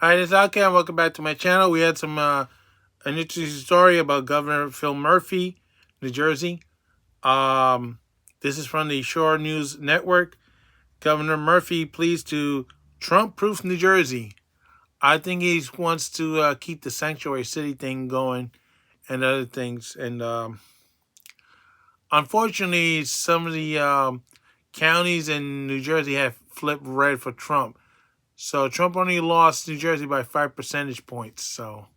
Hi, this is Alki, and welcome back to my channel. We had an interesting story about Governor Phil Murphy, New Jersey. Um, this is from the Shore News Network. Governor Murphy pleads to Trump-proof New Jersey. I think he wants to keep the sanctuary city thing going and other things. And unfortunately, some of the counties in New Jersey have flipped red for Trump. So Trump only lost New Jersey by 5 percentage points. So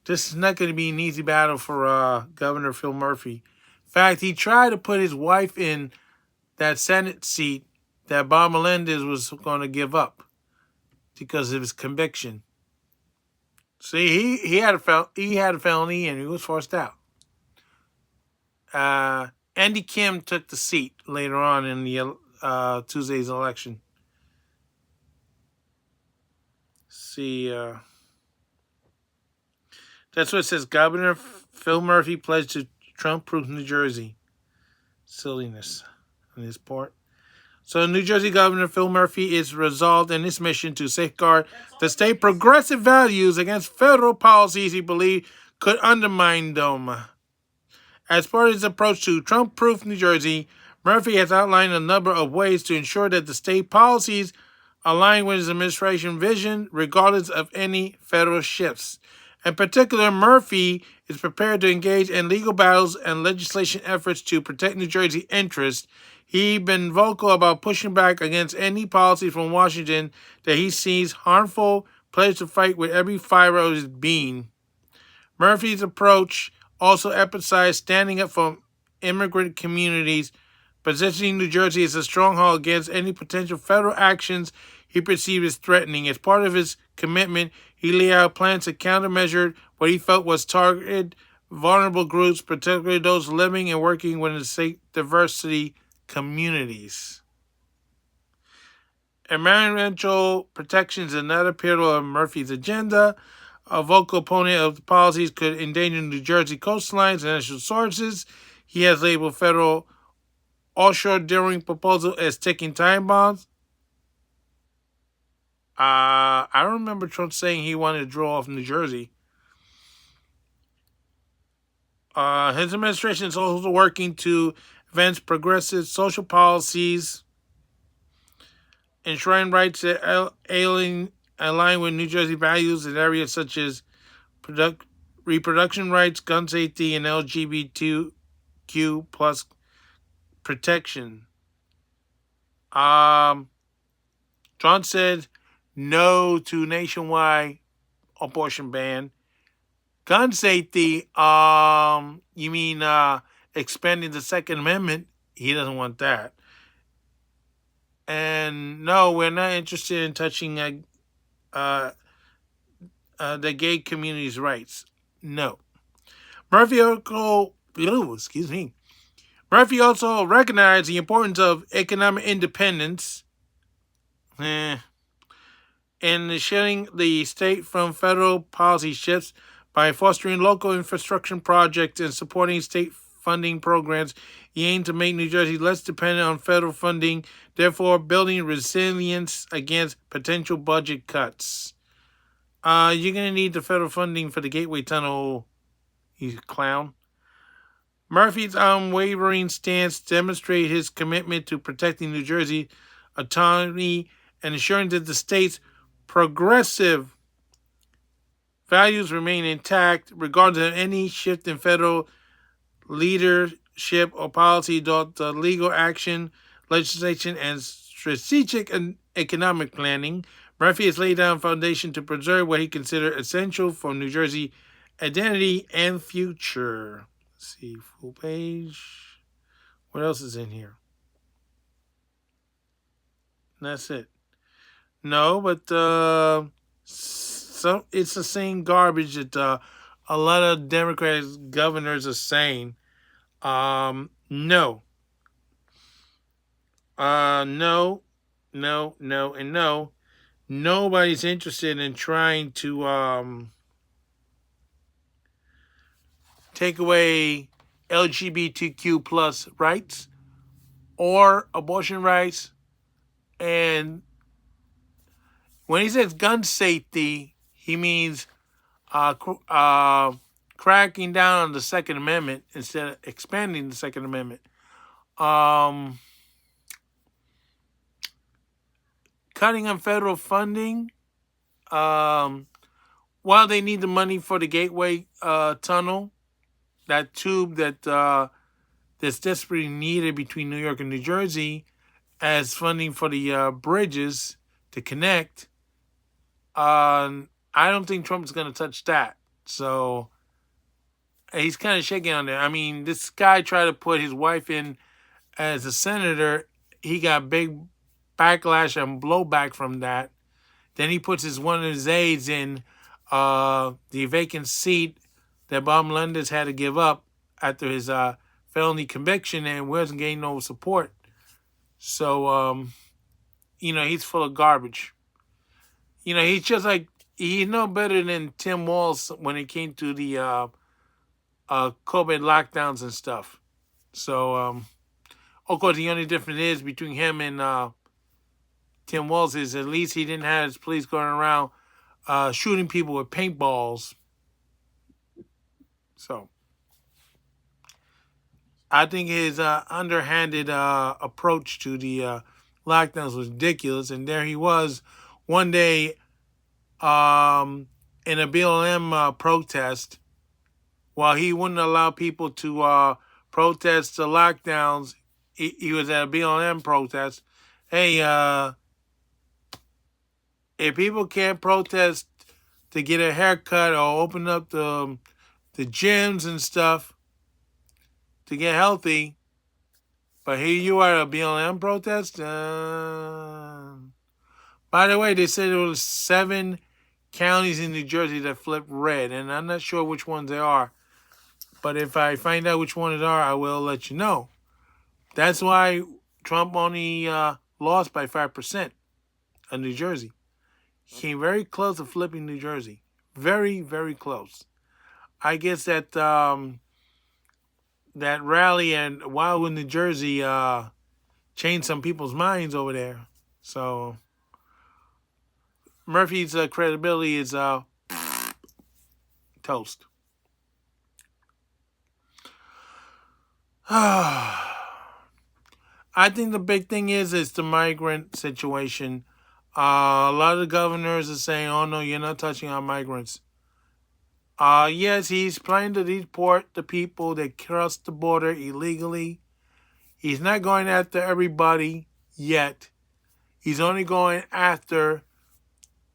this is not going to be an easy battle for Governor Phil Murphy. In fact, he tried to put his wife in that Senate seat that Bob Melendez was going to give up because of his conviction. See, he had a felony and he was forced out. Andy Kim took the seat later on in the Tuesday's election. See, that's what it says. Governor Phil Murphy pledged to Trump-proof New Jersey. Silliness on his part. So New Jersey Governor Phil Murphy is resolved in his mission to safeguard the state progressive values against federal policies he believed could undermine them. As part of his approach to Trump-proof New Jersey, Murphy has outlined a number of ways to ensure that the state policies align with his administration vision, regardless of any federal shifts. In particular, Murphy is prepared to engage in legal battles and legislation efforts to protect New Jersey interests. He's been vocal about pushing back against any policy from Washington that he sees harmful, pledged to fight with every fiber of his being. Murphy's approach also emphasized standing up for immigrant communities, positioning New Jersey as a stronghold against any potential federal actions he perceived as threatening. As part of his commitment, he laid out plans to countermeasure what he felt was targeted vulnerable groups, particularly those living and working within state diversity communities. Environmental protection is another pillar of Murphy's agenda. A vocal opponent of the policies could endanger New Jersey coastlines and natural sources. He has labeled federal offshore drilling proposal as ticking time bombs. I don't remember Trump saying he wanted to drill off New Jersey. His administration is also working to advance progressive social policies, ensuring rights that align with New Jersey values in areas such as reproduction rights, gun safety, and LGBTQ plus protection. Trump said no to nationwide abortion ban. Gun safety, you mean expanding the Second Amendment? He doesn't want that. And no, we're not interested in touching the gay community's rights. No. Murphy also recognized the importance of economic independence and shielding the state from federal policy shifts by fostering local infrastructure projects and supporting state funding programs. He aimed to make New Jersey less dependent on federal funding, therefore building resilience against potential budget cuts. You're going to need the federal funding for the Gateway Tunnel, you clown. Murphy's unwavering stance demonstrates his commitment to protecting New Jersey's autonomy and ensuring that the state's progressive values remain intact, regardless of any shift in federal leadership or policy. The legal action, legislation, and strategic and economic planning, Murphy has laid down a foundation to preserve what he considers essential for New Jersey identity and future. Let's see, full page. What else is in here? That's it. No, but it's the same garbage that a lot of Democratic governors are saying. No. No, no, and no. Nobody's interested in trying to take away LGBTQ plus rights or abortion rights and When he says gun safety, he means cracking down on the Second Amendment instead of expanding the Second Amendment. Um, Cutting on federal funding. Um, while they need the money for the Gateway Tunnel, that tube that's desperately needed between New York and New Jersey, as funding for the bridges to connect. I don't think Trump's going to touch that. So he's kind of shaking on there. I mean, this guy tried to put his wife in as a senator. He got big backlash and blowback from that. Then he puts one of his aides in the vacant seat that Bob Melendez had to give up after his felony conviction and wasn't getting no support. So, he's full of garbage. He's just like, he's no better than Tim Walz when it came to the COVID lockdowns and stuff. So, of course, the only difference is between him and Tim Walz is at least he didn't have his police going around shooting people with paintballs. So, I think his underhanded approach to the lockdowns was ridiculous. And there he was one day in a BLM protest while he wouldn't allow people to protest the lockdowns. He was at a BLM protest. Hey, if people can't protest to get a haircut or open up the gyms and stuff to get healthy, but here you are at a BLM protest. By the way, they said there was 7 counties in New Jersey that flipped red, and I'm not sure which ones they are. But if I find out which ones they are, I will let you know. That's why Trump only lost by 5% in New Jersey. He came very close to flipping New Jersey. Very, very close. I guess that that rally and Wildwood, New Jersey changed some people's minds over there. So Murphy's credibility is toast. I think the big thing is the migrant situation. A lot of the governors are saying, "Oh no, you're not touching our migrants." Yes, he's planning to deport the people that cross the border illegally. He's not going after everybody yet. He's only going after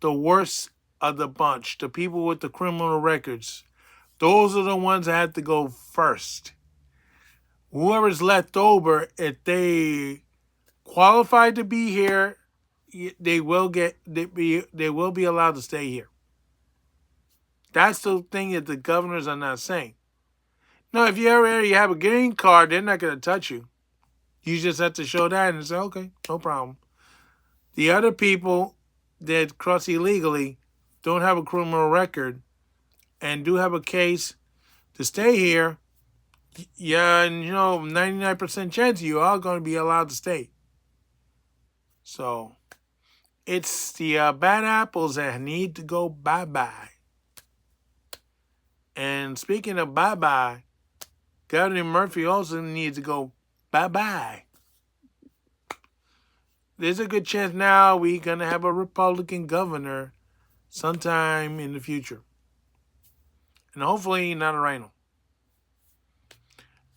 the worst of the bunch, the people with the criminal records. Those are the ones that have to go first. Whoever's left over, if they qualified to be here, they will be allowed to stay here. That's the thing that the governors are not saying. No, if you already have a green card, they're not going to touch you. You just have to show that and say, okay, no problem. The other people that cross illegally don't have a criminal record and do have a case to stay here. Yeah, and 99% chance you are going to be allowed to stay. So, it's the bad apples that need to go bye-bye. And speaking of bye-bye, Governor Murphy also needs to go bye-bye. There's a good chance now we're going to have a Republican governor sometime in the future. And hopefully not a rhino.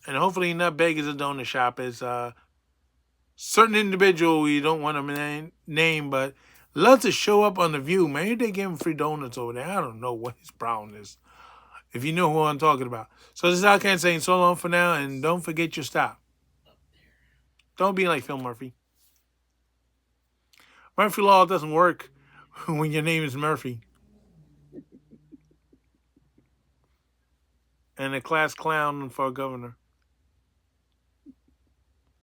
And hopefully not big as a donut shop as a certain individual we don't want to name, but loves to show up on The View. Maybe they give him free donuts over there. I don't know what his problem is. If you know who I'm talking about. So this is Alcan saying so long for now, and don't forget your stop. Don't be like Phil Murphy. Murphy Law doesn't work when your name is Murphy. And a class clown for a governor.